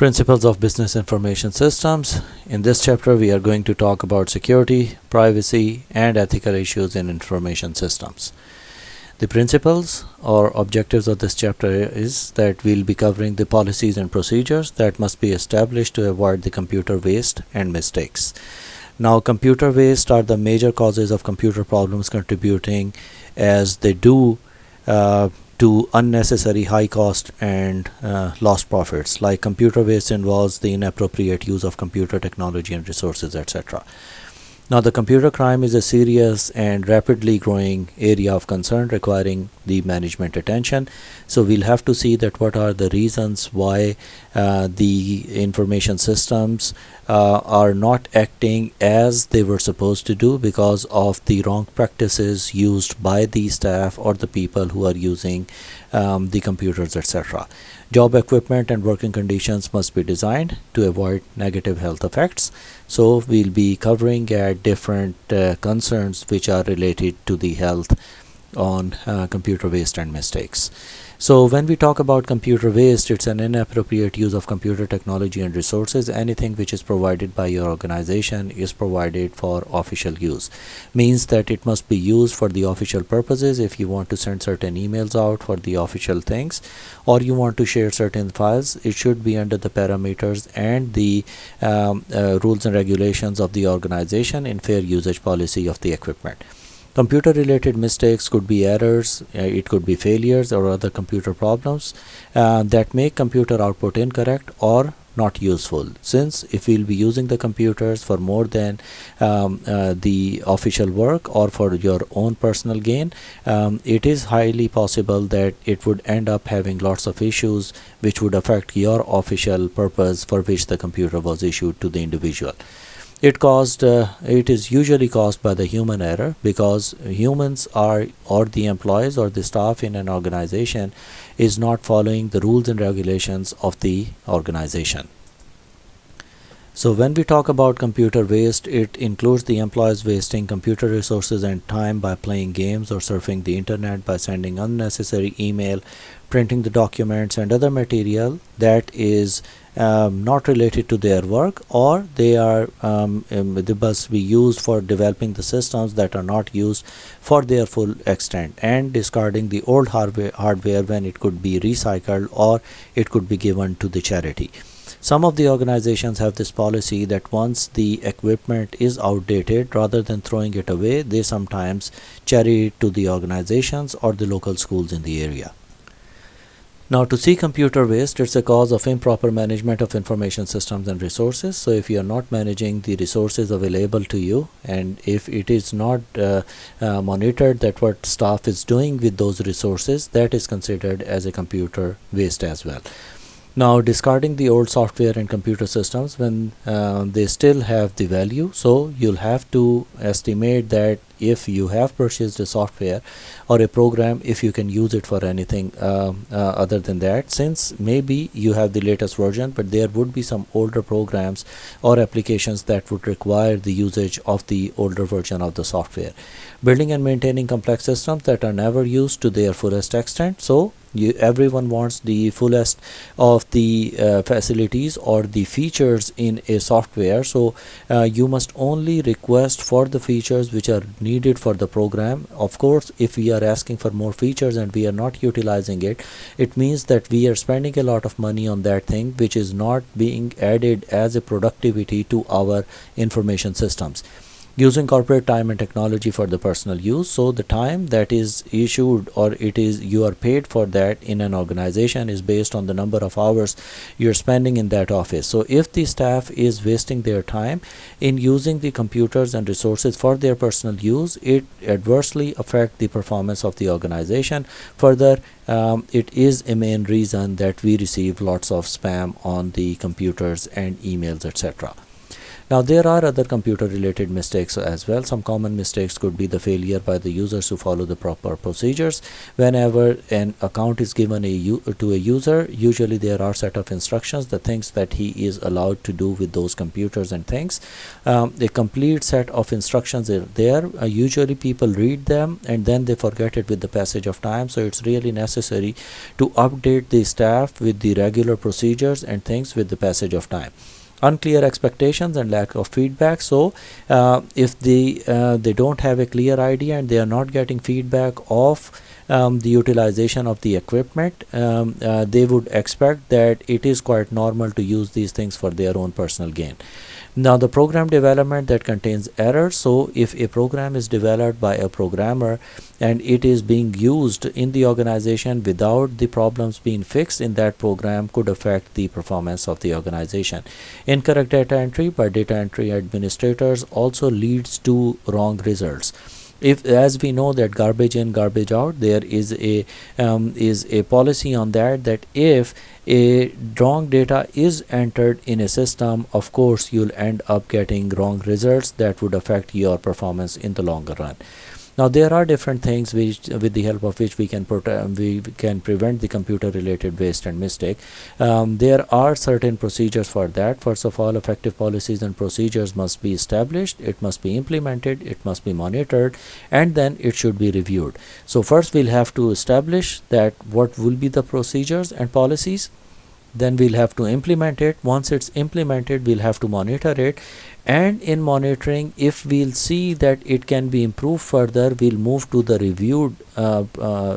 Principles of Business Information Systems. In this chapter, we are going to talk about security, privacy, and ethical issues in information systems. The principles or objectives of this chapter is that we'll be covering the policies and procedures that must be established to avoid the computer waste and mistakes. Now, computer waste are the major causes of computer problems, contributing as they do to unnecessary high cost and lost profits. Like computer waste involves the inappropriate use of computer technology and resources, etc. Now, the computer crime is a serious and rapidly growing area of concern requiring the management attention. So we'll have to see that what are the reasons why the information systems are not acting as they were supposed to do because of the wrong practices used by the staff or the people who are using the computers, etc. Job equipment and working conditions must be designed to avoid negative health effects. So we'll be covering at different concerns which are related to the health on computer waste and mistakes. So when we talk about computer waste, it's an inappropriate use of computer technology and resources. Anything which is provided by your organization is provided for official use. Means that it must be used for the official purposes. If you want to send certain emails out for the official things, or you want to share certain files, it should be under the parameters and the rules and regulations of the organization in fair usage policy of the equipment. Computer related mistakes could be errors, it could be failures or other computer problems that make computer output incorrect or not useful. Since if we'll be using the computers for more than the official work or for your own personal gain, it is highly possible that it would end up having lots of issues which would affect your official purpose for which the computer was issued to the individual. It is usually caused by the human error because humans are, or the employees or the staff in an organization is not following the rules and regulations of the organization. So when we talk about computer waste, it includes the employees wasting computer resources and time by playing games or surfing the internet, by sending unnecessary email, printing the documents and other material that is not related to their work, or they must be used for developing the systems that are not used for their full extent, and discarding the old hardware when it could be recycled or it could be given to the charity. Some of the organizations have this policy that once the equipment is outdated, rather than throwing it away, they sometimes charity it to the organizations or the local schools in the area. Now, to see computer waste, it's a cause of improper management of information systems and resources. So if you are not managing the resources available to you, and if it is not monitored that what staff is doing with those resources, that is considered as a computer waste as well. Now, discarding the old software and computer systems when they still have the value. So you'll have to estimate that if you have purchased a software or a program, if you can use it for anything other than that, since maybe you have the latest version, but there would be some older programs or applications that would require the usage of the older version of the software. Building and maintaining complex systems that are never used to their fullest extent. So everyone wants the fullest of the facilities or the features in a software. So you must only request for the features which are needed for the program. Of course, if we are asking for more features and we are not utilizing it, it means that we are spending a lot of money on that thing which is not being added as a productivity to our information systems. Using corporate time and technology for the personal use. So the time that is issued, or you are paid for that in an organization, is based on the number of hours you're spending in that office. So if the staff is wasting their time in using the computers and resources for their personal use, it adversely affects the performance of the organization. Further, it is a main reason that we receive lots of spam on the computers and emails, etc. Now there are other computer related mistakes as well. Some common mistakes could be the failure by the users to follow the proper procedures. Whenever an account is given to a user, usually there are set of instructions, the things that he is allowed to do with those computers and things. A complete set of instructions are there. Usually people read them and then they forget it with the passage of time, so it's really necessary to update the staff with the regular procedures and things with the passage of time. Unclear expectations and lack of feedback. So if they don't have a clear idea and they are not getting feedback of the utilization of the equipment, they would expect that it is quite normal to use these things for their own personal gain. Now the program development that contains errors. So if a program is developed by a programmer and it is being used in the organization without the problems being fixed in that program, could affect the performance of the organization. Incorrect data entry by data entry administrators also leads to wrong results. If, as we know, that garbage in, garbage out, there is a policy on that if a wrong data is entered in a system, of course you'll end up getting wrong results that would affect your performance in the longer run. Now there are different things which, with the help of which we can prevent the computer related waste and mistake. There are certain procedures for that. First of all, effective policies and procedures must be established, it must be implemented, it must be monitored, and then it should be reviewed. So first we'll have to establish that what will be the procedures and policies. Then we'll have to implement it. Once it's implemented, we'll have to monitor it, and in monitoring, if we'll see that it can be improved further, we'll move to the reviewed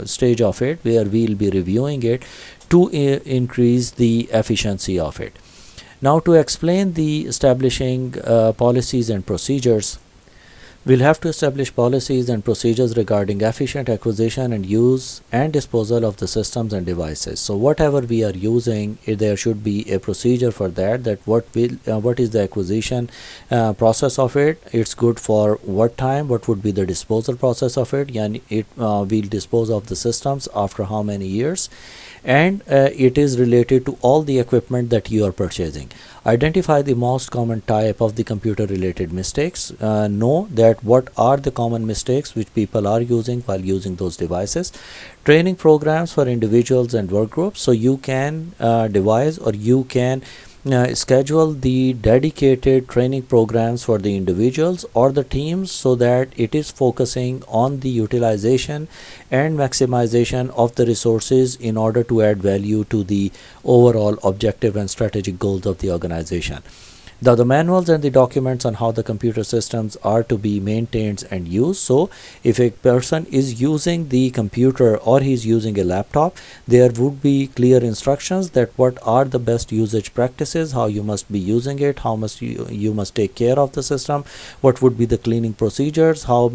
stage of it, where we'll be reviewing it to increase the efficiency of it. Now to explain the establishing policies and procedures, we'll have to establish policies and procedures regarding efficient acquisition and use and disposal of the systems and devices. So whatever we are using, there should be a procedure for that what is the acquisition process of it, it's good for what time, what would be the disposal process of it, and we'll dispose of the systems after how many years, and it is related to all the equipment that you are purchasing. Identify the most common type of the computer related mistakes. Know that what are the common mistakes which people are using while using those devices. Training programs for individuals and work groups. So you can devise, or you can schedule the dedicated training programs for the individuals or the teams, so that it is focusing on the utilization and maximization of the resources in order to add value to the overall objective and strategic goals of the organization. The manuals and the documents on how the computer systems are to be maintained and used. So if a person is using the computer or he's using a laptop, there would be clear instructions that what are the best usage practices, how you must be using it, how must you must take care of the system, what would be the cleaning procedures, how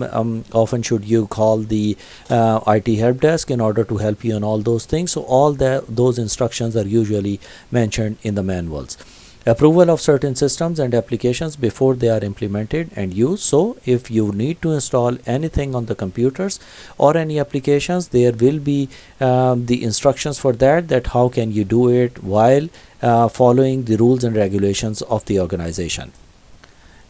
often should you call the IT help desk in order to help you in all those things. So all those instructions are usually mentioned in the manuals. Approval of certain systems and applications before they are implemented and used. So if you need to install anything on the computers or any applications, there will be the instructions for that how can you do it while following the rules and regulations of the organization.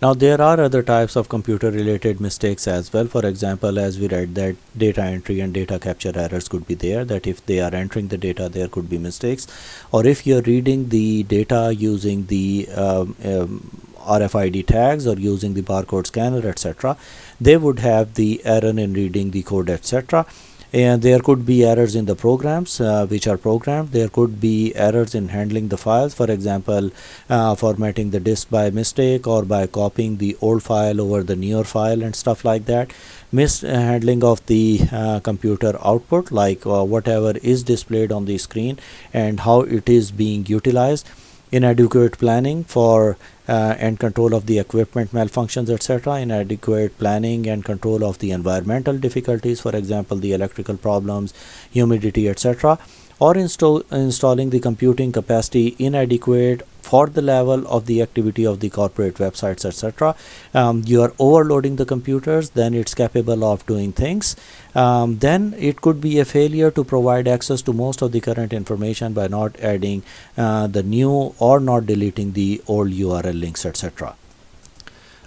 Now there are other types of computer related mistakes as well. For example, as we read, that data entry and data capture errors could be there, that if they are entering the data, there could be mistakes. Or if you're reading the data using the RFID tags or using the barcode scanner, etc., they would have the error in reading the code, etc. And there could be errors in the programs which are programmed. There could be errors in handling the files, for example, formatting the disk by mistake or by copying the old file over the newer file and stuff like that. Mishandling of the computer output, like whatever is displayed on the screen and how it is being utilized. Inadequate planning for and control of the equipment malfunctions, etc. Inadequate planning and control of the environmental difficulties, for example, the electrical problems, humidity, etc. Or installing the computing capacity inadequate for the level of the activity of the corporate websites, etc. You are overloading the computers, then it's capable of doing things. Then it could be a failure to provide access to most of the current information by not adding the new or not deleting the old URL links, etc.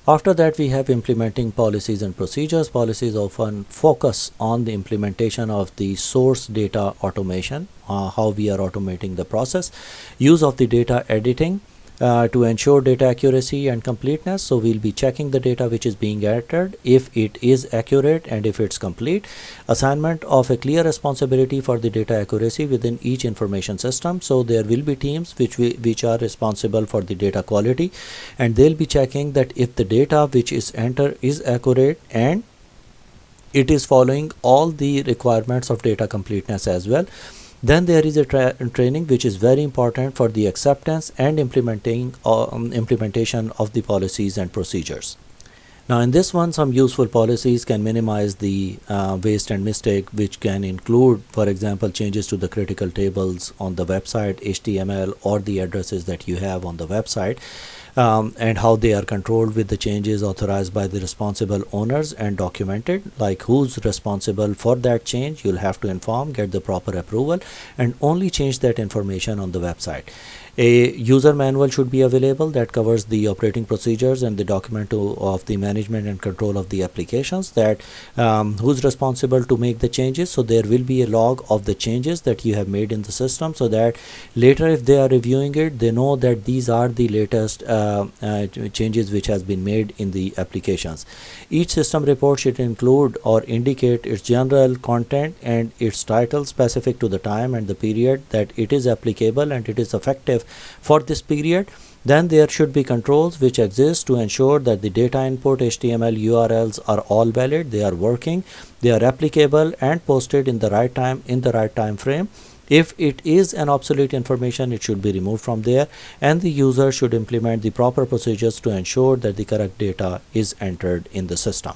After that, we have implementing policies and procedures. Policies often focus on the implementation of the source data automation, how we are automating the process, use of the data editing to ensure data accuracy and completeness. So we'll be checking the data which is being entered, if it is accurate and if it's complete. Assignment of a clear responsibility for the data accuracy within each information system. So there will be teams which are responsible for the data quality, and they'll be checking that if the data which is entered is accurate and it is following all the requirements of data completeness as well. Then there is a training which is very important for the acceptance and implementation of the policies and procedures. Now in this one, some useful policies can minimize the waste and mistake, which can include, for example, changes to the critical tables on the website, HTML, or the addresses that you have on the website. And how they are controlled with the changes authorized by the responsible owners and documented, like who's responsible for that change. You'll have to inform, get the proper approval, and only change that information on the website. A user manual should be available that covers the operating procedures and the document of the management and control of the applications, that who's responsible to make the changes. So there will be a log of the changes that you have made in the system, so that later if they are reviewing it, they know that these are the latest changes which has been made in the applications. Each system report should include or indicate its general content and its title specific to the time and the period that it is applicable and it is effective for this period. Then there should be controls which exist to ensure that the data input HTML URLs are all valid, they are working, they are applicable and posted in the right time frame. If it is an obsolete information, it should be removed from there, and the user should implement the proper procedures to ensure that the correct data is entered in the system.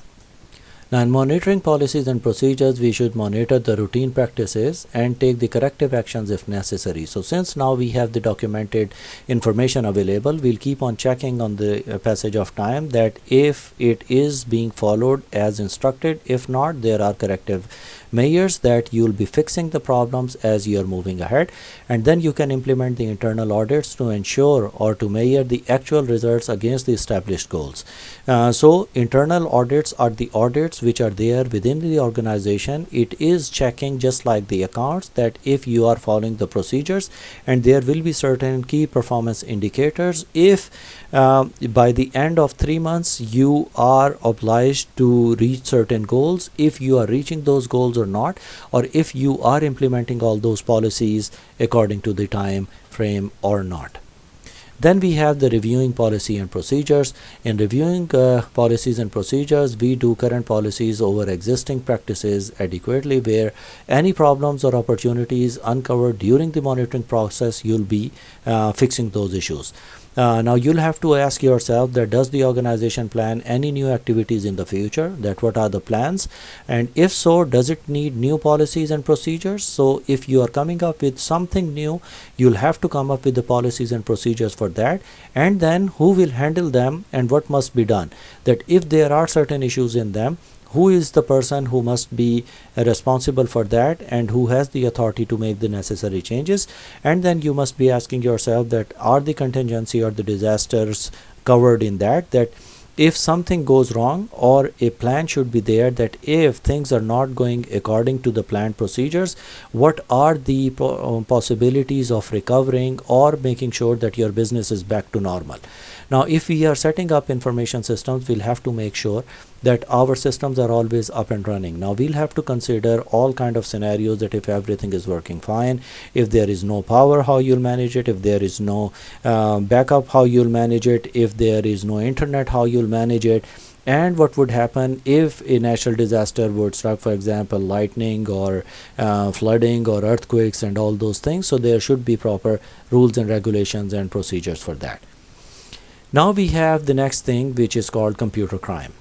Now, in monitoring policies and procedures, we should monitor the routine practices and take the corrective actions if necessary. So since now we have the documented information available, we'll keep on checking on the passage of time that if it is being followed as instructed. If not, there are corrective measures that you'll be fixing the problems as you are moving ahead, and then you can implement the internal audits to ensure or to measure the actual results against the established goals. So internal audits are the audits which are there within the organization. It is checking, just like the accounts, that if you are following the procedures, and there will be certain key performance indicators. If by the end of 3 months you are obliged to reach certain goals, if you are reaching those goals or not, or if you are implementing all those policies according to the time frame or not. Then we have the reviewing policy and procedures. In reviewing policies and procedures, we do current policies over existing practices adequately. Where any problems or opportunities uncovered during the monitoring process, you'll be fixing those issues. Now you'll have to ask yourself that does the organization plan any new activities in the future, that what are the plans, and if so, does it need new policies and procedures? So if you are coming up with something new, you'll have to come up with the policies and procedures for that, and then who will handle them and what must be done, that if there are certain issues in them, who is the person who must be responsible for that and who has the authority to make the necessary changes. And then you must be asking yourself that are the contingency or the disasters covered in that, that if something goes wrong, or a plan should be there that if things are not going according to the planned procedures, what are the possibilities of recovering or making sure that your business is back to normal. Now if we are setting up information systems, we'll have to make sure that our systems are always up and running. Now we'll have to consider all kind of scenarios, that if everything is working fine, if there is no power, how you'll manage it, if there is no backup, how you'll manage it, if there is no internet, how you'll manage it, and what would happen if a natural disaster would strike, for example lightning or flooding or earthquakes and all those things. So there should be proper rules and regulations and procedures for that. Now we have the next thing, which is called computer crime.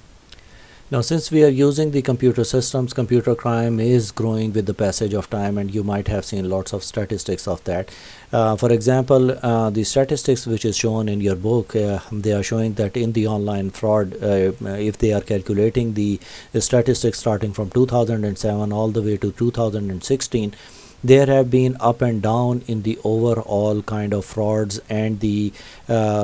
Now since we are using the computer systems, computer crime is growing with the passage of time, and you might have seen lots of statistics of that. For example, the statistics which is shown in your book, they are showing that in the online fraud, if they are calculating the statistics starting from 2007 all the way to 2016, there have been up and down in the overall kind of frauds and the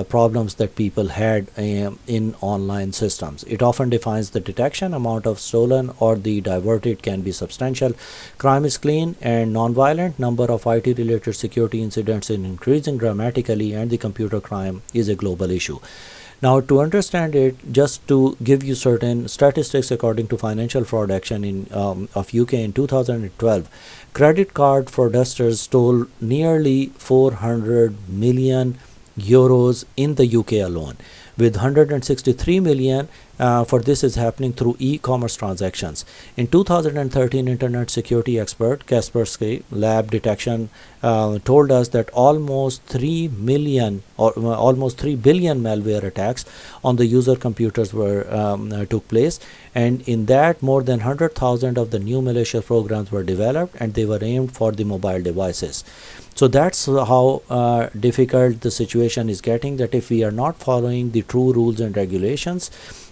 problems that people had in online systems. It often defines the detection amount of stolen or the diverted can be substantial. Crime is clean and non-violent. Number of IT related security incidents is increasing dramatically, and the computer crime is a global issue. Now, to understand it, just to give you certain statistics, according to Financial Fraud Action of UK in 2012, credit card fraudsters stole nearly 400 million euros in the UK alone, with 163 million for this is happening through e-commerce transactions. In 2013, internet security expert Kaspersky Lab Detection told us that almost 3 billion malware attacks on the user computers were took place, and in that more than 100,000 of the new malicious programs were developed, and they were aimed for the mobile devices. So that's how difficult the situation is getting, that if we are not following the true rules and regulations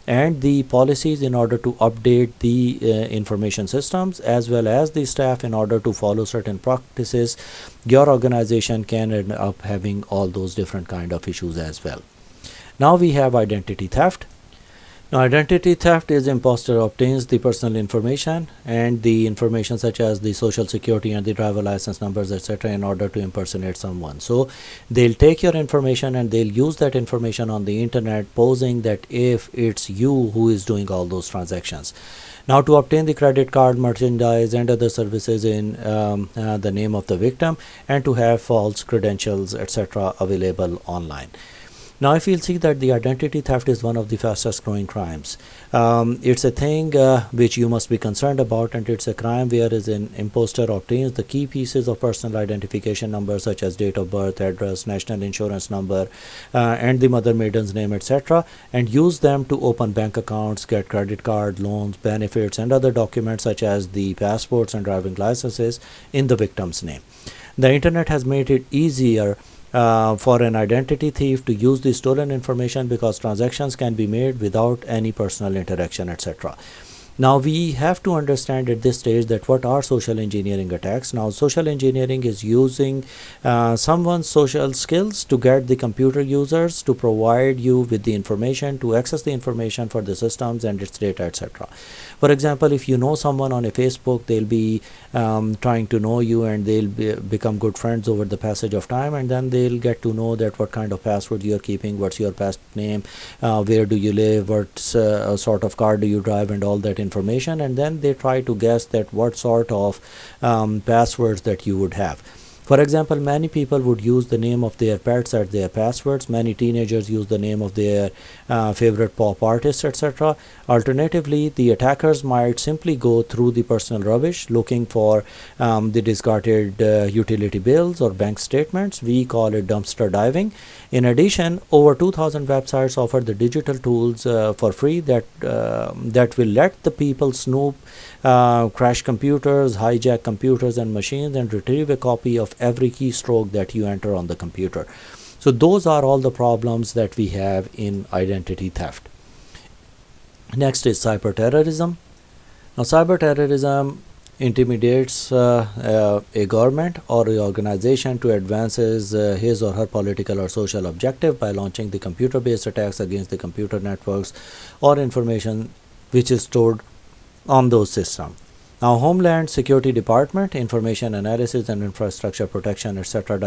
and the policies in order to update the information systems, as well as the staff in order to follow certain practices, your organization can end up having all those different kind of issues as well. Now we have identity theft. Now, identity theft is imposter obtains the personal information and the information such as the social security and the driver license numbers, etc., in order to impersonate someone. So they'll take your information and they'll use that information on the internet, posing that if it's you who is doing all those transactions. Now, to obtain the credit card, merchandise, and other services in the name of the victim, and to have false credentials, etc., available online. Now, if you'll see that the identity theft is one of the fastest growing crimes. It's a thing which you must be concerned about, and it's a crime where an imposter obtains the key pieces of personal identification numbers such as date of birth, address, national insurance number, and the mother maiden's name, etc., and use them to open bank accounts, get credit card, loans, benefits, and other documents such as the passports and driving licenses in the victim's name. The internet has made it easier for an identity thief to use the stolen information because transactions can be made without any personal interaction, etc. Now, we have to understand at this stage that what are social engineering attacks. Now, social engineering is using someone's social skills to get the computer users to provide you with the information, to access the information for the systems and its data, etc. For example, if you know someone on a Facebook, they'll be trying to know you, and they'll become good friends over the passage of time, and then they'll get to know that what kind of password you're keeping, what's your past name, where do you live, what sort of car do you drive, and all that information, and then they try to guess that what sort of passwords that you would have. For example, many people would use the name of their pets as their passwords. Many teenagers use the name of their favorite pop artists, etc. Alternatively, the attackers might simply go through the personal rubbish looking for the discarded utility bills or bank statements. We call it dumpster diving. In addition, over 2,000 websites offer the digital tools for free that will let the people snoop, crash computers, hijack computers and machines, and retrieve a copy of every keystroke that you enter on the computer. So those are all the problems that we have in identity theft. Next is cyberterrorism. Now, cyberterrorism intimidates a government or an organization to advance his or her political or social objective by launching the computer-based attacks against the computer networks or information which is stored on those systems. Now, Homeland Security Department, Information Analysis and Infrastructure Protection, etc.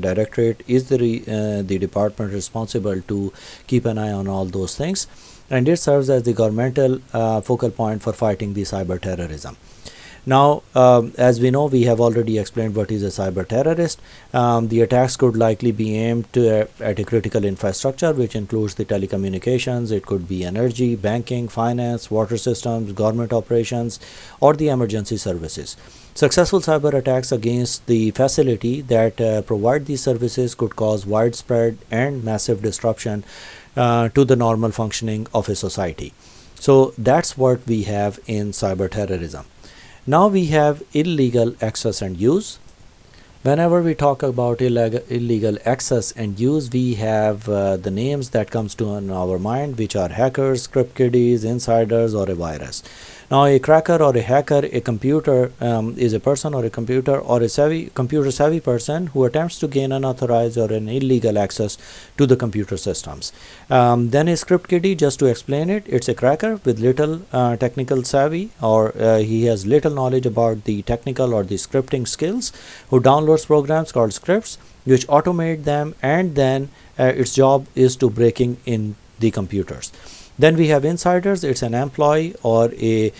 Directorate is the department responsible to keep an eye on all those things, and it serves as the governmental focal point for fighting the cyber terrorism. Now, as we know, we have already explained what is a cyber terrorist. The attacks could likely be aimed at a critical infrastructure, which includes the telecommunications. It could be energy, banking, finance, water systems, government operations, or the emergency services. Successful cyber attacks against the facility that provide these services could cause widespread and massive disruption to the normal functioning of a society. So that's what we have in cyber terrorism. Now we have illegal access and use. Whenever we talk about illegal access and use, we have the names that comes to our mind, which are hackers, script kiddies, insiders, or a virus. Now, a cracker or a hacker, a computer is a person or a computer or a computer savvy person who attempts to gain unauthorized or an illegal access to the computer systems. Then a script kiddie, just to explain it, it's a cracker with little technical savvy, or he has little knowledge about the technical or the scripting skills, who downloads programs called scripts which automate them, and then its job is to breaking in the computers. Then we have insiders. It's an employee or a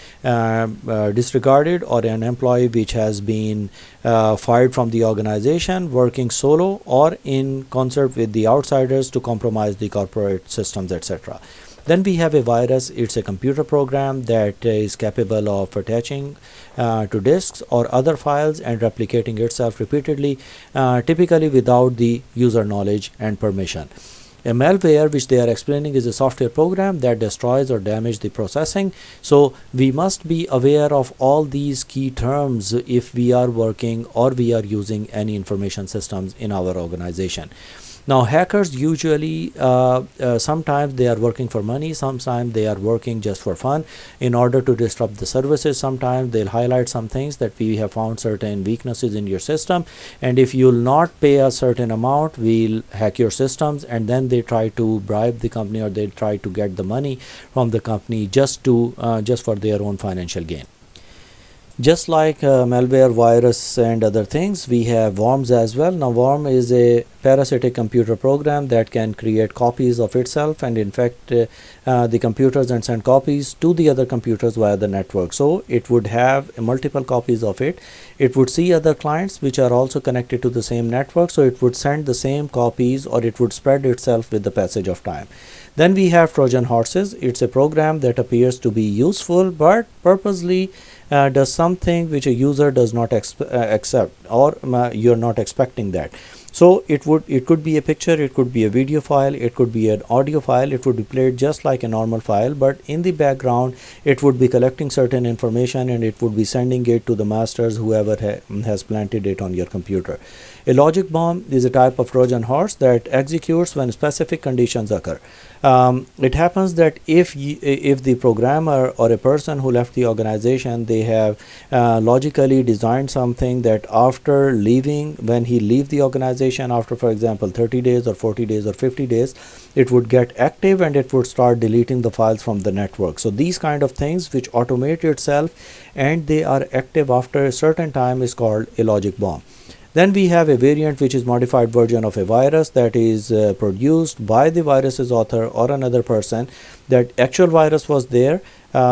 disregarded or an employee which has been fired from the organization, working solo or in concert with the outsiders to compromise the corporate systems, etc. Then we have a virus. It's a computer program that is capable of attaching to disks or other files and replicating itself repeatedly, typically without the user knowledge and permission. A malware, which they are explaining, is a software program that destroys or damages the processing. So we must be aware of all these key terms if we are working or we are using any information systems in our organization. Now, hackers usually, sometimes they are working for money, sometimes they are working just for fun in order to disrupt the services. Sometimes they'll highlight some things that we have found certain weaknesses in your system, and if you'll not pay a certain amount, we'll hack your systems, and then they try to bribe the company or they try to get the money from the company just for their own financial gain. Just like malware, virus, and other things, we have worms as well. Now, worm is a parasitic computer program that can create copies of itself and infect the computers and send copies to the other computers via the network. So it would have multiple copies of it. It would see other clients which are also connected to the same network, so it would send the same copies, or it would spread itself with the passage of time. Then we have Trojan horses. It's a program that appears to be useful but purposely does something which a user does not accept, or you're not expecting that. So it could be a picture, it could be a video file, it could be an audio file. It would be played just like a normal file, but in the background it would be collecting certain information and it would be sending it to the masters, whoever has planted it on your computer. A logic bomb is a type of Trojan horse that executes when specific conditions occur. It happens that if the programmer or a person who left the organization, they have logically designed something that after leaving, when he leave the organization after, for example, 30 days or 40 days or 50 days, it would get active and it would start deleting the files from the network. So these kind of things which automate itself and they are active after a certain time is called a logic bomb. Then we have a variant which is modified version of a virus that is produced by the virus's author or another person. That actual virus was there.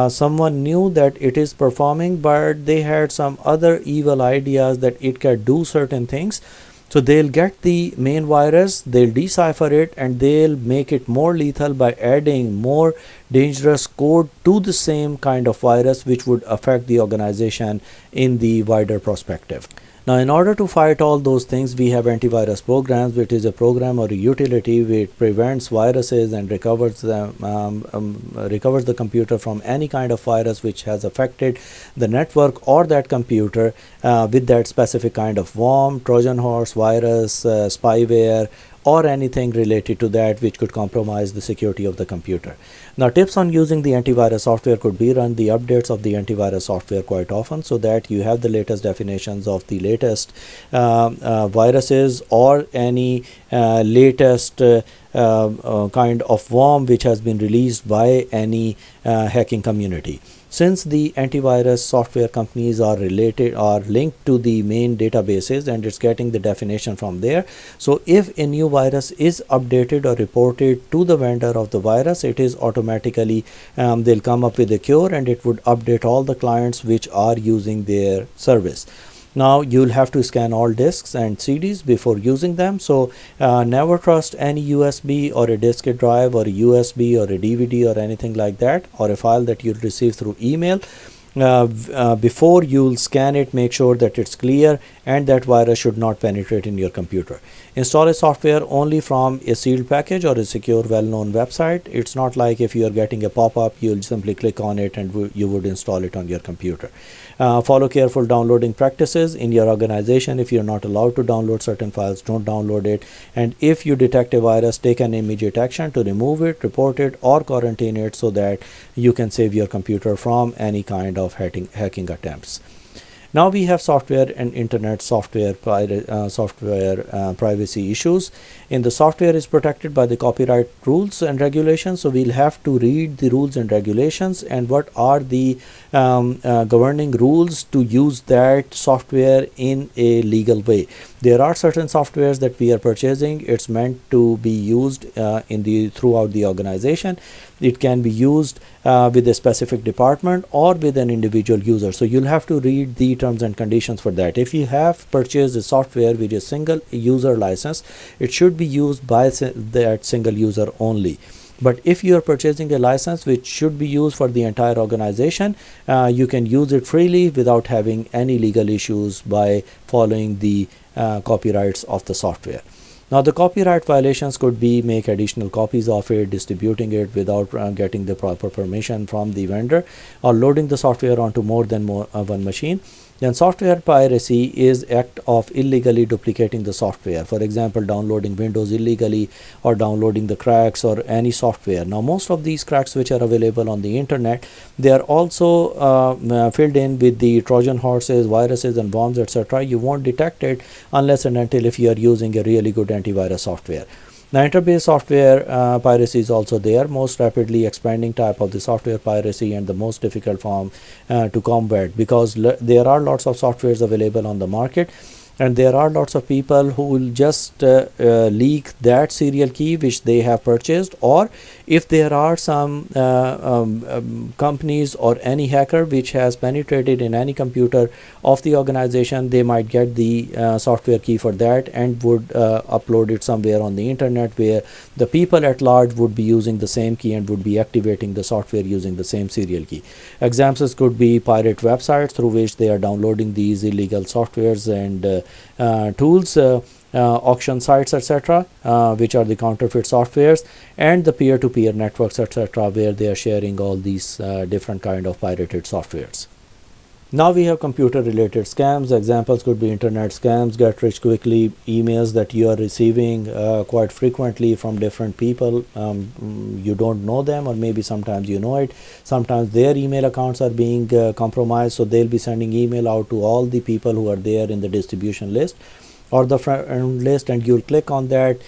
Someone knew that it is performing, but they had some other evil ideas that it can do certain things. So they'll get the main virus, they'll decipher it, and they'll make it more lethal by adding more dangerous code to the same kind of virus which would affect the organization in the wider perspective. Now, in order to fight all those things, we have antivirus programs, which is a program or a utility which prevents viruses and recovers the computer from any kind of virus which has affected the network or that computer with that specific kind of worm, Trojan horse, virus, spyware, or anything related to that which could compromise the security of the computer. Now, tips on using the antivirus software could be run the updates of the antivirus software quite often, so that you have the latest definitions of the latest viruses or any latest kind of worm which has been released by any hacking community. Since the antivirus software companies are linked to the main databases and it's getting the definition from there. So if a new virus is updated or reported to the vendor of the virus, it is automatically they'll come up with a cure and it would update all the clients which are using their service. Now you'll have to scan all disks and CDs before using them. So never trust any USB or a disk drive or a USB or a DVD or anything like that, or a file that you'll receive through email. before you'll scan it, make sure that it's clear and that virus should not penetrate in your computer. Install a software only from a sealed package or a secure well-known website. It's not like if you are getting a pop-up, you'll simply click on it and you would install it on your computer. Follow careful downloading practices in your organization. If you're not allowed to download certain files, don't download it. And if you detect a virus, take an immediate action to remove it, report it, or quarantine it so that you can save your computer from any kind of hacking attempts. Now we have software and internet software privacy issues. In the software is protected by the copyright rules and regulations, so we'll have to read the rules and regulations and what are the governing rules to use that software in a legal way. There are certain softwares that we are purchasing. It's meant to be used throughout the organization. It can be used with a specific department or with an individual user. So you'll have to read the terms and conditions for that. If you have purchased a software with a single user license, it should be used by that single user only. But if you are purchasing a license which should be used for the entire organization, you can use it freely without having any legal issues by following the copyrights of the software. Now the copyright violations could be make additional copies of it, distributing it without getting the proper permission from the vendor, or loading the software onto more than one machine. Then software piracy is act of illegally duplicating the software. For example, downloading Windows illegally or downloading the cracks or any software. Now most of these cracks which are available on the internet, they are also filled in with the Trojan horses, viruses and bombs, etc. You won't detect it unless and until if you are using a really good antivirus software. Now internet software piracy is also there, most rapidly expanding type of the software piracy and the most difficult form to combat, because there are lots of softwares available on the market and there are lots of people who will just leak that serial key which they have purchased, or if there are some companies or any hacker which has penetrated in any computer of the organization, they might get the software key for that and would upload it somewhere on the internet where the people at large would be using the same key and would be activating the software using the same serial key. Examples could be pirate websites through which they are downloading these illegal softwares and tools, auction sites, etc., which are the counterfeit softwares, and the peer-to-peer networks, etc., where they are sharing all these different kind of pirated softwares. Now we have computer related scams. Examples could be internet scams, get rich quickly emails that you are receiving quite frequently from different people. You don't know them, or maybe sometimes you know it. Sometimes their email accounts are being compromised, so they'll be sending email out to all the people who are there in the distribution list or the friend list, and you'll click on that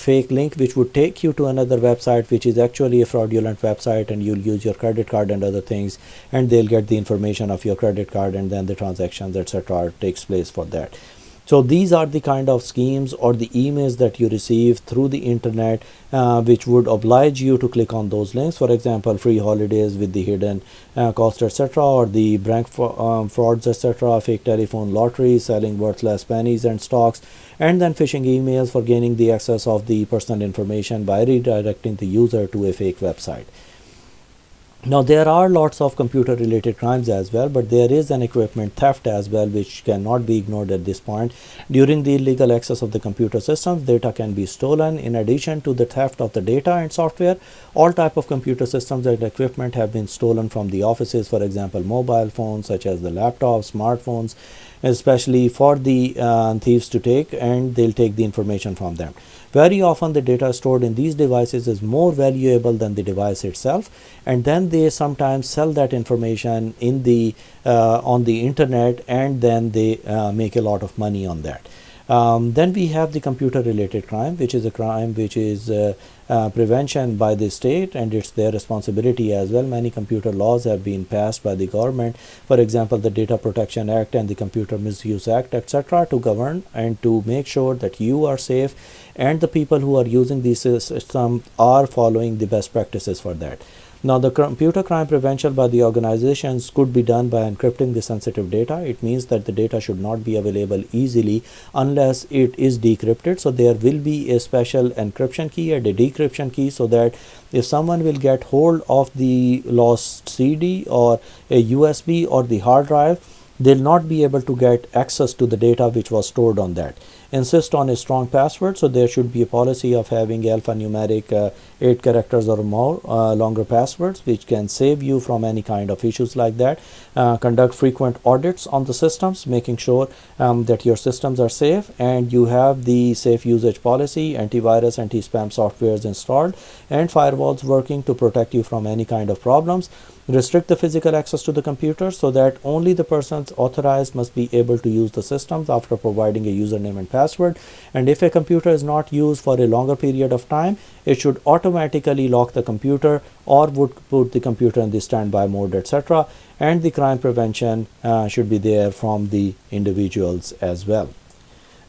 fake link which would take you to another website which is actually a fraudulent website, and you'll use your credit card and other things, and they'll get the information of your credit card, and then the transactions, etc., takes place for that. So these are the kind of schemes or the emails that you receive through the internet which would oblige you to click on those links. For example, free holidays with the hidden cost, etc., or the bank frauds, etc., fake telephone lottery, selling worthless pennies and stocks, and then phishing emails for gaining the access of the personal information by redirecting the user to a fake website. Now there are lots of computer related crimes as well, but there is an equipment theft as well which cannot be ignored at this point. During the illegal access of the computer systems, data can be stolen. In addition to the theft of the data and software, all type of computer systems and equipment have been stolen from the offices. For example, mobile phones such as the laptops, smartphones, especially for the thieves to take, and they'll take the information from them. Very often the data stored in these devices is more valuable than the device itself, and then they sometimes sell that information in the on the internet, and then they make a lot of money on that. Then we have the computer related crime, which is a crime which is prevention by the state, and it's their responsibility as well. Many computer laws have been passed by the government, for example the Data Protection Act and the Computer Misuse Act, etc., to govern and to make sure that you are safe and the people who are using these systems are following the best practices for that. Now, the computer crime prevention by the organizations could be done by encrypting the sensitive data. It means that the data should not be available easily unless it is decrypted. So there will be a special encryption key and a decryption key, so that if someone will get hold of the lost CD or a USB or the hard drive, they'll not be able to get access to the data which was stored on that. Insist on a strong password, so there should be a policy of having alphanumeric 8 characters or more longer passwords, which can save you from any kind of issues like that. Conduct frequent audits on the systems, making sure that your systems are safe and you have the safe usage policy, antivirus, anti-spam softwares installed, and firewalls working to protect you from any kind of problems. Restrict the physical access to the computer so that only the persons authorized must be able to use the systems after providing a username and password. And if a computer is not used for a longer period of time, it should automatically lock the computer or would put the computer in the standby mode, etc. And the crime prevention should be there from the individuals as well.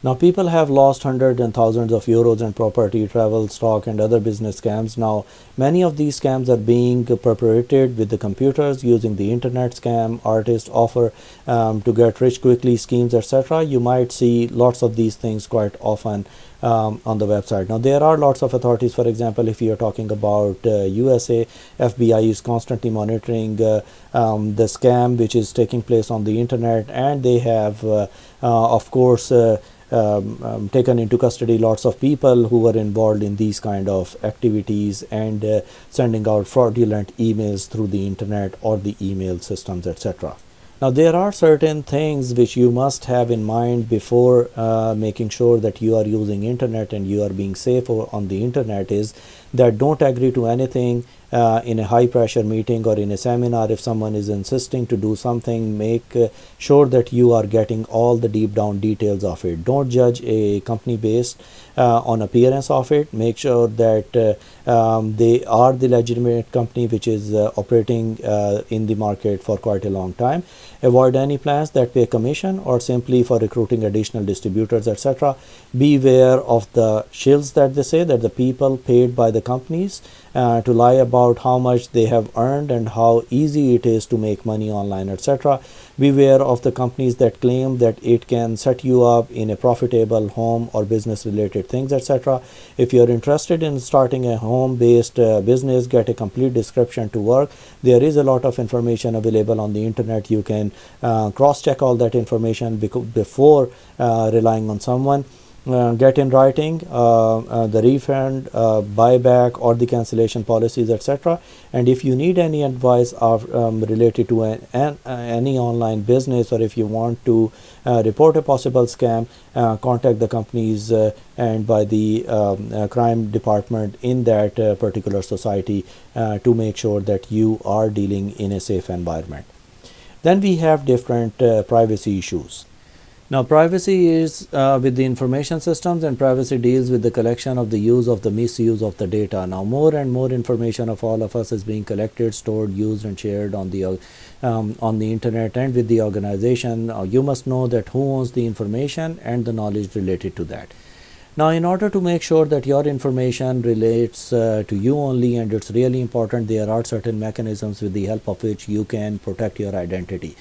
Now, people have lost hundreds and thousands of euros in property, travel, stock, and other business scams. Now, many of these scams are being perpetrated with the computers using the internet scam, artists offer to get rich quickly schemes, etc. You might see lots of these things quite often on the website. Now, there are lots of authorities. For example, if you are talking about USA, FBI is constantly monitoring the scam which is taking place on the internet, and they have, of course, taken into custody lots of people who were involved in these kind of activities and sending out fraudulent emails through the internet or the email systems, etc. Now, there are certain things which you must have in mind before making sure that you are using internet and you are being safe on the internet, is that don't agree to anything in a high pressure meeting or in a seminar. If someone is insisting to do something, make sure that you are getting all the deep down details of it. Don't judge a company based on appearance of it. Make sure that they are the legitimate company which is operating in the market for quite a long time. Avoid any plans that pay commission or simply for recruiting additional distributors, etc. Beware of the shills that they say, that the people paid by the companies to lie about how much they have earned and how easy it is to make money online, etc. Beware of the companies that claim that it can set you up in a profitable home or business related things, etc. If you are interested in starting a home based business, get a complete description to work. There is a lot of information available on the internet. You can cross check all that information before relying on someone. Get in writing the refund, buyback, or the cancellation policies, etc. And if you need any advice of related to any online business, or if you want to report a possible scam, contact the companies and by the crime department in that particular society to make sure that you are dealing in a safe environment. Then we have different privacy issues. Now, privacy is with the information systems, and privacy deals with the collection of the use of the misuse of the data. Now, more and more information of all of us is being collected, stored, used, and shared on the internet and with the organization. You must know that who owns the information and the knowledge related to that. Now, in order to make sure that your information relates to you only and it's really important, there are certain mechanisms with the help of which you can protect your identity.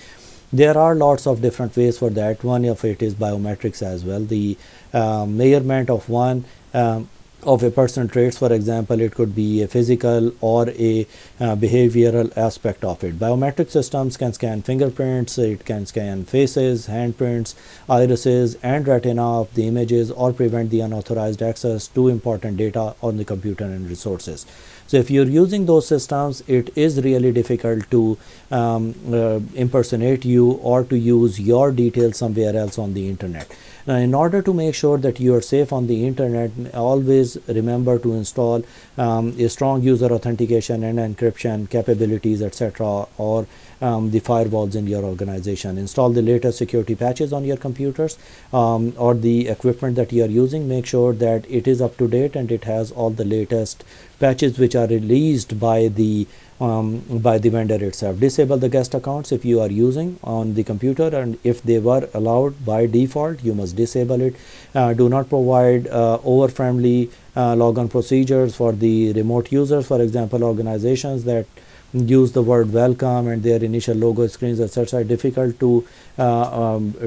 There are lots of different ways for that. One of it is biometrics as well. The measurement of one of a person's traits, for example, it could be a physical or a behavioral aspect of it. Biometric systems can scan fingerprints, it can scan faces, handprints, irises, and retina of the images, or prevent the unauthorized access to important data on the computer and resources. So if you're using those systems, it is really difficult to impersonate you or to use your details somewhere else on the internet. Now, in order to make sure that you are safe on the internet, always remember to install a strong user authentication and encryption capabilities, etc., or the firewalls in your organization. Install the latest security patches on your computers or the equipment that you are using. Make sure that it is up to date and it has all the latest patches which are released by the by the vendor itself. Disable the guest accounts if you are using on the computer, and if they were allowed by default, you must disable it. Do not provide over-friendly logon procedures for the remote users. For example, organizations that use the word welcome and their initial logo screens, etc., difficult to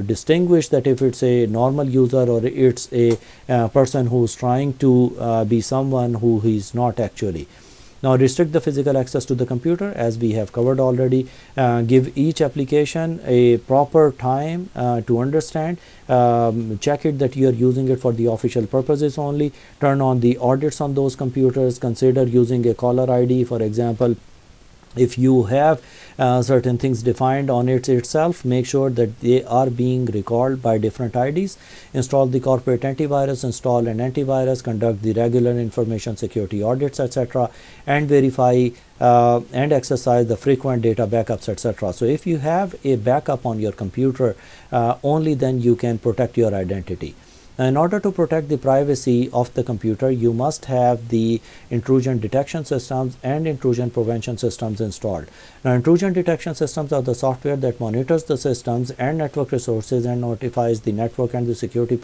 distinguish that if it's a normal user or it's a person who's trying to be someone who he's not actually. Now restrict the physical access to the computer, as we have covered already. Give each application a proper time to understand. Check it that you are using it for the official purposes only. Turn on the audits on those computers. Consider using a caller ID. For example, if you have certain things defined on it itself, make sure that they are being recalled by different IDs. Install the corporate antivirus, install an antivirus, conduct the regular information security audits, etc., and verify and exercise the frequent data backups, etc. So if you have a backup on your computer, only then you can protect your identity. In order to protect the privacy of the computer, you must have the intrusion detection systems and intrusion prevention systems installed. Now, intrusion detection systems are the software that monitors the systems and network resources and notifies the network and the security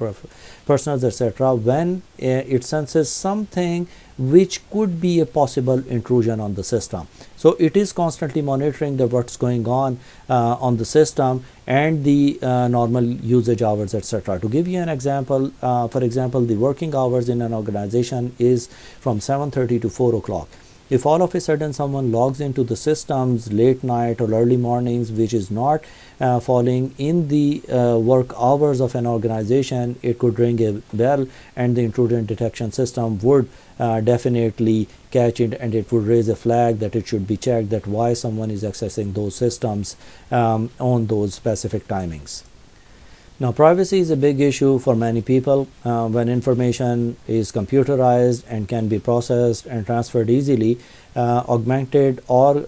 personnel, etc., when it senses something which could be a possible intrusion on the system. So it is constantly monitoring the what's going on the system and the normal usage hours, etc. To give you an example, for example, the working hours in an organization is from 7:30 to 4 o'clock. If all of a sudden someone logs into the systems late night or early mornings, which is not falling in the work hours of an organization, it could ring a bell, and the intrusion detection system would definitely catch it, and it would raise a flag that it should be checked that why someone is accessing those systems on those specific timings. Now, privacy is a big issue for many people. When information is computerized and can be processed and transferred easily, augmented or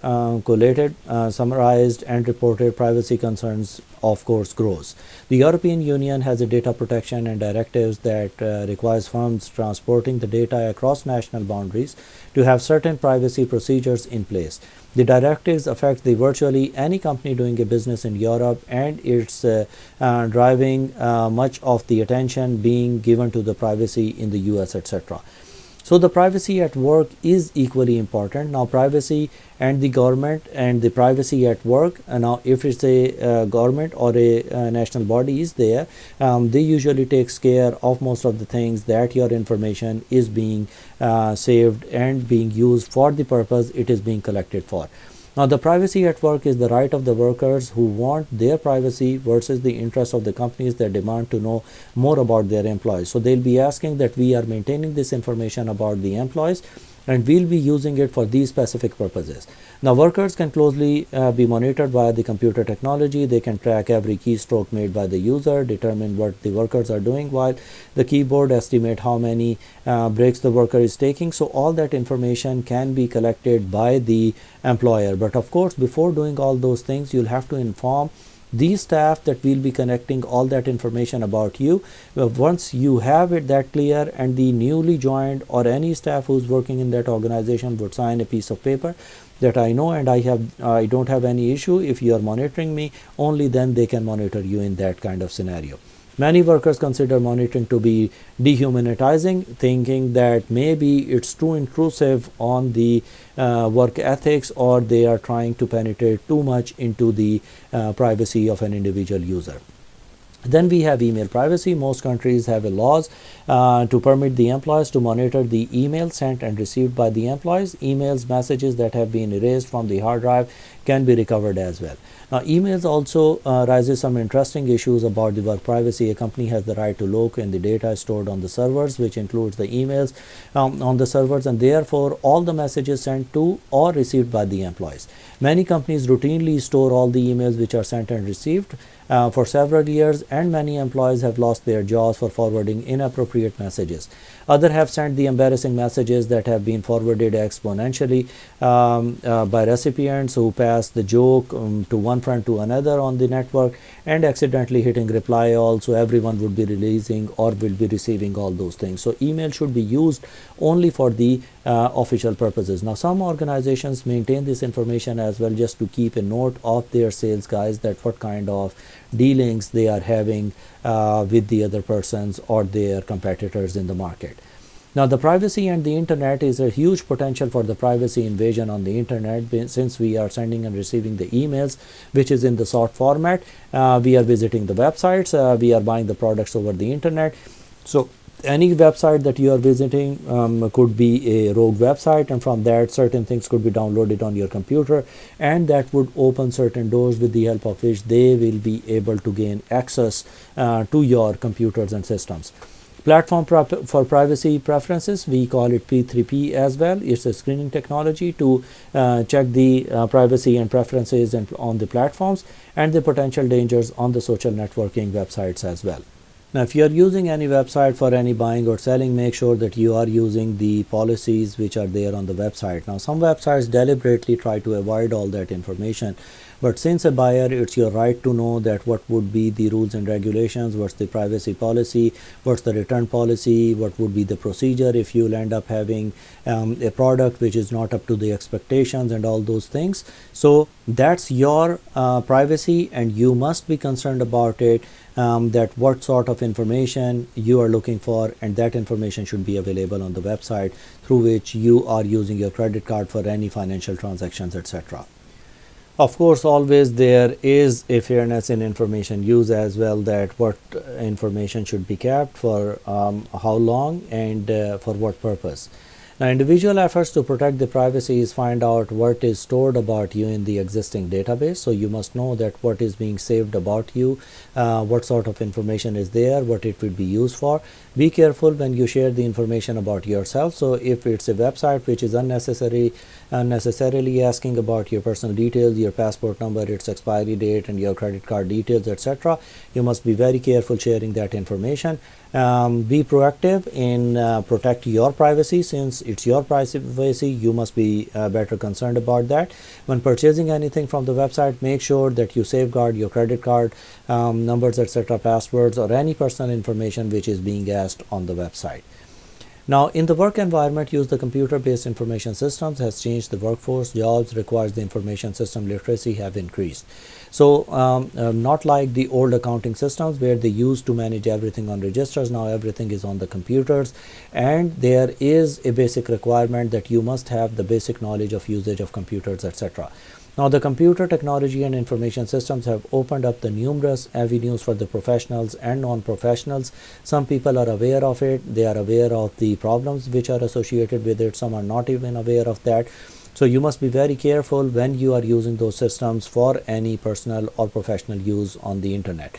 collated, summarized and reported privacy concerns, of course, grows. The European Union has a data protection and directives that requires firms transporting the data across national boundaries to have certain privacy procedures in place. The directives affect the virtually any company doing a business in Europe, and it's driving much of the attention being given to the privacy in the US, etc. So the privacy at work is equally important. Now, privacy and the government and the privacy at work, now if it's a government or a national body is there, they usually takes care of most of the things that your information is being saved and being used for the purpose it is being collected for. Now, the privacy at work is the right of the workers who want their privacy versus the interest of the companies that demand to know more about their employees. So they'll be asking that we are maintaining this information about the employees, and we'll be using it for these specific purposes. Now, workers can closely be monitored via the computer technology. They can track every keystroke made by the user, determine what the workers are doing while the keyboard, estimate how many breaks the worker is taking. So all that information can be collected by the employer. But of course, before doing all those things, you'll have to inform the staff that will be connecting all that information about you. Once you have it that clear, and the newly joined or any staff who's working in that organization would sign a piece of paper that I know and I don't have any issue. If you are monitoring me, only then they can monitor you in that kind of scenario. Many workers consider monitoring to be dehumanizing, thinking that maybe it's too intrusive on the work ethics, or they are trying to penetrate too much into the privacy of an individual user. Then we have email privacy. Most countries have laws to permit the employees to monitor the emails sent and received by the employees. Emails, messages that have been erased from the hard drive can be recovered as well. Now, emails also raises some interesting issues about the work privacy. A company has the right to look in the data stored on the servers, which includes the emails on the servers, and therefore all the messages sent to or received by the employees. Many companies routinely store all the emails which are sent and received for several years, and many employees have lost their jobs for forwarding inappropriate messages. Others have sent the embarrassing messages that have been forwarded exponentially by recipients who pass pass the joke to one friend to another on the network and accidentally hitting reply all, so everyone would be releasing or will be receiving all those things. So email should be used only for the official purposes. Now some organizations maintain this information as well, just to keep a note of their sales guys, that what kind of dealings they are having with the other persons or their competitors in the market. Now the privacy and the internet is a huge potential for the privacy invasion on the internet, since we are sending and receiving the emails which is in the short format. We are visiting the websites, we are buying the products over the internet. So any website that you are visiting could be a rogue website, and from that certain things could be downloaded on your computer, and that would open certain doors with the help of which they will be able to gain access to your computers and systems. Platform for privacy preferences, we call it P3P as well. It's a screening technology to check the privacy and preferences on the platforms and the potential dangers on the social networking websites as well. Now if you are using any website for any buying or selling, make sure that you are using the policies which are there on the website. Now some websites deliberately try to avoid all that information, but since a buyer, it's your right to know that what would be the rules and regulations, what's the privacy policy, what's the return policy, what would be the procedure if you'll end up having a product which is not up to the expectations and all those things. So that's your privacy, and you must be concerned about it, that what sort of information you are looking for, and that information should be available on the website through which you are using your credit card for any financial transactions, etc. Of course, always there is a fairness in information use as well, that what information should be kept for how long and for what purpose. Now, individual efforts to protect the privacy is find out what is stored about you in the existing database. So you must know that what is being saved about you, what sort of information is there, what it will be used for. Be careful when you share the information about yourself. So if it's a website which is unnecessarily asking about your personal details, your passport number, its expiry date, and your credit card details, etc., you must be very careful sharing that information. Be proactive in protect your privacy. Since it's your privacy, you must be better concerned about that. When purchasing anything from the website, make sure that you safeguard your credit card numbers, etc., passwords, or any personal information which is being asked on the website. Now, in the work environment, use the computer-based information systems has changed the workforce. Jobs requires the information system literacy have increased. So not like the old accounting systems where they used to manage everything on registers. Now everything is on the computers, and there is a basic requirement that you must have the basic knowledge of usage of computers, etc. Now the computer technology and information systems have opened up the numerous avenues for the professionals and non-professionals. Some people are aware of it, they are aware of the problems which are associated with it, some are not even aware of that. So you must be very careful when you are using those systems for any personal or professional use on the internet.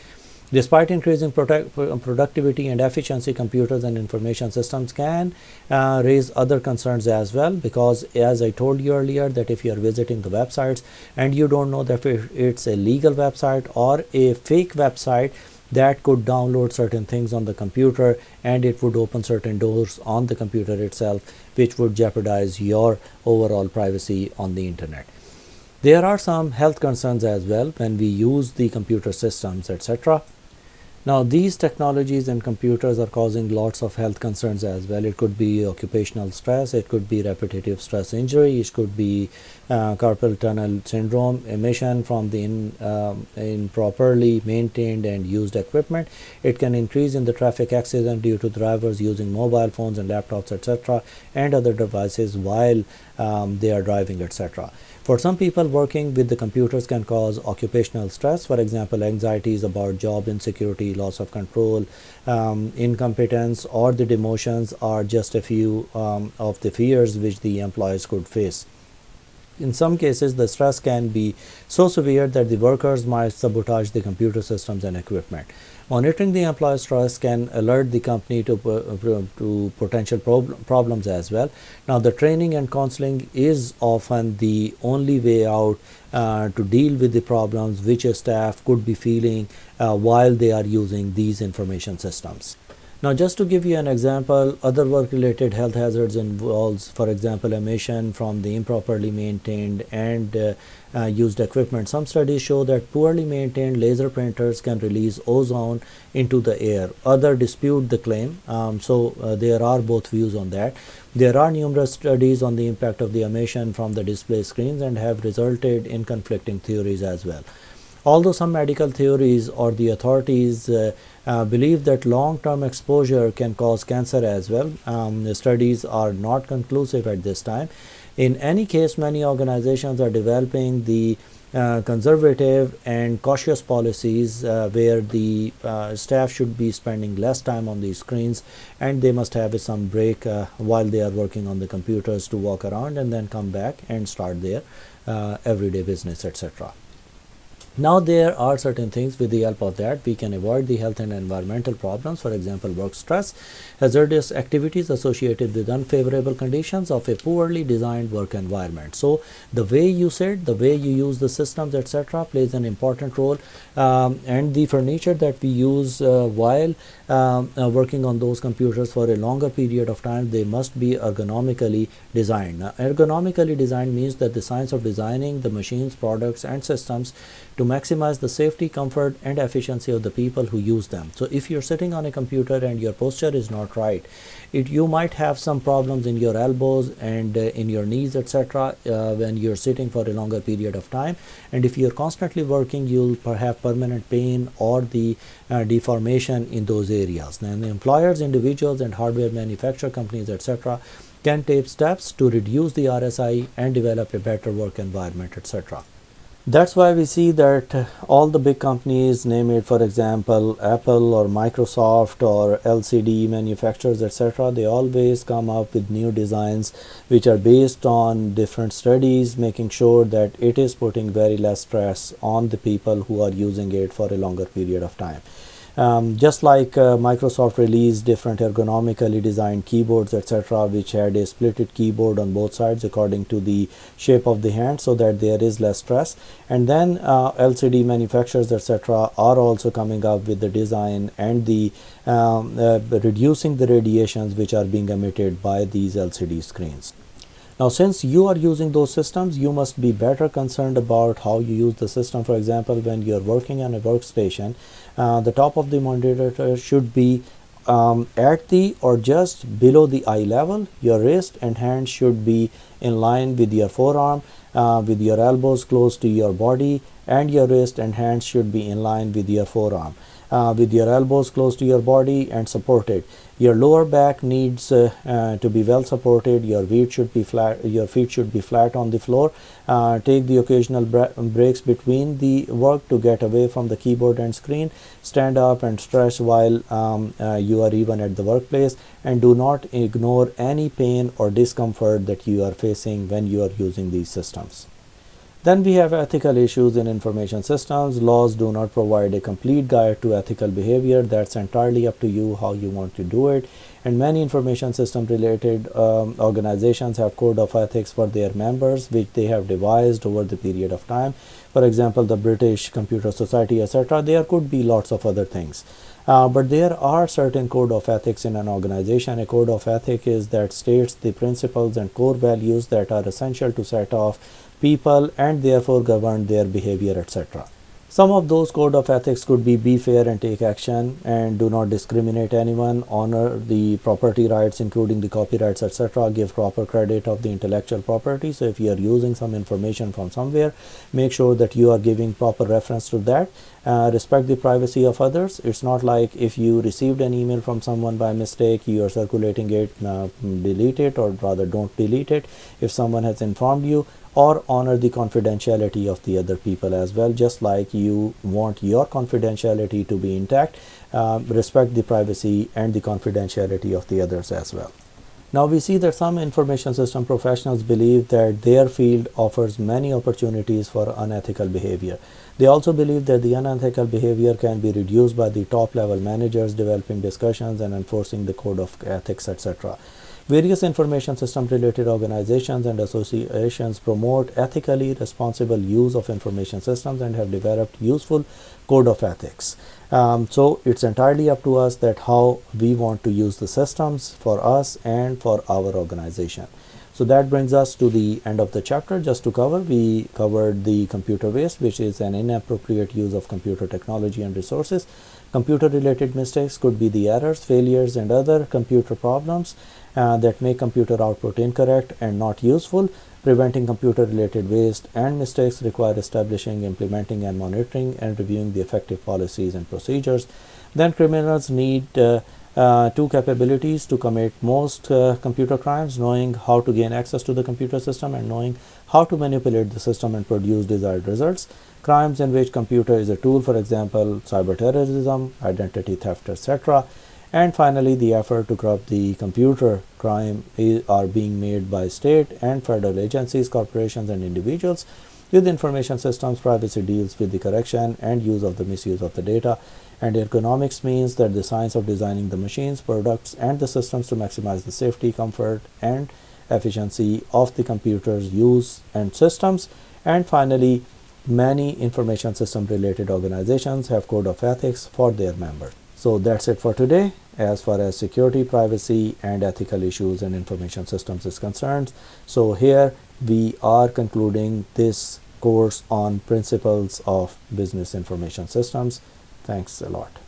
Despite increasing productivity and efficiency, computers and information systems can raise other concerns as well, because as I told you earlier, that if you are visiting the websites and you don't know that it's a legal website or a fake website, that could download certain things on the computer, and it would open certain doors on the computer itself, which would jeopardize your overall privacy on the internet. There are some health concerns as well when we use the computer systems, etc. Now these technologies and computers are causing lots of health concerns as well. It could be occupational stress, it could be repetitive stress injury, it could be carpal tunnel syndrome, emission from the improperly maintained and used equipment. It can increase in the traffic accident due to drivers using mobile phones and laptops, etc., and other devices while they are driving, etc. For some people, working with the computers can cause occupational stress. For example, anxieties about job insecurity, loss of control, incompetence, or the demotions are just a few of the fears which the employees could face. In some cases, the stress can be so severe that the workers might sabotage the computer systems and equipment. Monitoring the employee stress can alert the company to potential problems as well. Now, the training and counseling is often the only way out to deal with the problems which a staff could be feeling while they are using these information systems. Now, just to give you an example, other work-related health hazards involves, for example, emission from the improperly maintained and used equipment. Some studies show that poorly maintained laser printers can release ozone into the air. Others dispute the claim, so there are both views on that. There are numerous studies on the impact of the emission from the display screens and have resulted in conflicting theories as well. Although some medical theories or the authorities believe that long-term exposure can cause cancer as well, the studies are not conclusive at this time. In any case, many organizations are developing the conservative and cautious policies where the staff should be spending less time on these screens, and they must have some break while they are working on the computers to walk around and then come back and start their everyday business, etc. Now, there are certain things with the help of that we can avoid the health and environmental problems, for example, work stress, hazardous activities associated with unfavorable conditions of a poorly designed work environment. So, the way you sit, the way you use the systems, etc., plays an important role, and the furniture that we use while working on those computers for a longer period of time, they must be ergonomically designed. Now, ergonomically designed means that the science of designing the machines, products, and systems to maximize the safety, comfort, and efficiency of the people who use them. So if you're sitting on a computer and your posture is not right, you might have some problems in your elbows and in your knees, etc., when you're sitting for a longer period of time. And if you're constantly working, you'll have permanent pain or the deformation in those areas. Then the employers, individuals, and hardware manufacturer companies, etc., can take steps to reduce the RSI and develop a better work environment, etc. That's why we see that all the big companies, name it, for example, Apple or Microsoft or LCD manufacturers, etc., they always come up with new designs which are based on different studies, making sure that it is putting very less stress on the people who are using it for a longer period of time. Just like Microsoft released different ergonomically designed keyboards, etc., which had a splitted keyboard on both sides according to the shape of the hand, so that there is less stress. And then LCD manufacturers, etc., are also coming up with the design and the reducing the radiations which are being emitted by these LCD screens. Now, since you are using those systems, you must be better concerned about how you use the system. For example, when you're working on a workstation, the top of the monitor should be at the or just below the eye level. Your wrist and hand should be in line with your forearm, with your elbows close to your body, and your wrist and hands should be in line with your forearm. With your elbows close to your body and supported. Your lower back needs to be well supported. Your feet should be flat. Your feet should be flat on the floor. Take the occasional breaks between the work to get away from the keyboard and screen. Stand up and stretch while you are even at the workplace, and do not ignore any pain or discomfort that you are facing when you are using these systems. Then we have ethical issues in information systems. Laws do not provide a complete guide to ethical behavior. That's entirely up to you how you want to do it. And many information system related organizations have code of ethics for their members, which they have devised over the period of time. For example, the British Computer Society, etc. There could be lots of other things. But there are certain code of ethics in an organization. A code of ethics is that states the principles and core values that are essential to set off people and therefore govern their behavior, etc. Some of those code of ethics could be fair and take action, and do not discriminate anyone, honor the property rights including the copyrights, etc., give proper credit of the intellectual property. So if you are using some information from somewhere, make sure that you are giving proper reference to that. Respect the privacy of others. It's not like if you received an email from someone by mistake, you are circulating it, delete it, or rather don't delete it if someone has informed you. Or honor the confidentiality of the other people as well. Just like you want your confidentiality to be intact, respect the privacy and the confidentiality of the others as well. Now we see that some information system professionals believe that their field offers many opportunities for unethical behavior. They also believe that the unethical behavior can be reduced by the top level managers developing discussions and enforcing the code of ethics, etc. Various information system related organizations and associations promote ethically responsible use of information systems and have developed useful code of ethics. So it's entirely up to us that how we want to use the systems for us and for our organization. So that brings us to the end of the chapter. Just to cover, we covered the computer waste, which is an inappropriate use of computer technology and resources. Computer related mistakes could be the errors, failures, and other computer problems that make computer output incorrect and not useful. Preventing computer related waste and mistakes require establishing, implementing, and monitoring and reviewing the effective policies and procedures. Then criminals need two capabilities to commit most computer crimes: knowing how to gain access to the computer system and knowing how to manipulate the system and produce desired results. Crimes in which computer is a tool, for example, cyberterrorism, identity theft, etc. And finally, the effort to curb the computer crime are being made by state and federal agencies, corporations, and individuals. With information systems, privacy deals with the correction and use of the misuse of the data. And ergonomics means that the science of designing the machines, products, and the systems to maximize the safety, comfort, and efficiency of the computer's use and systems. And finally, many information system related organizations have code of ethics for their members. So that's it for today as far as security, privacy, and ethical issues in information systems is concerned. So here we are concluding this course on principles of business information systems. Thanks a lot.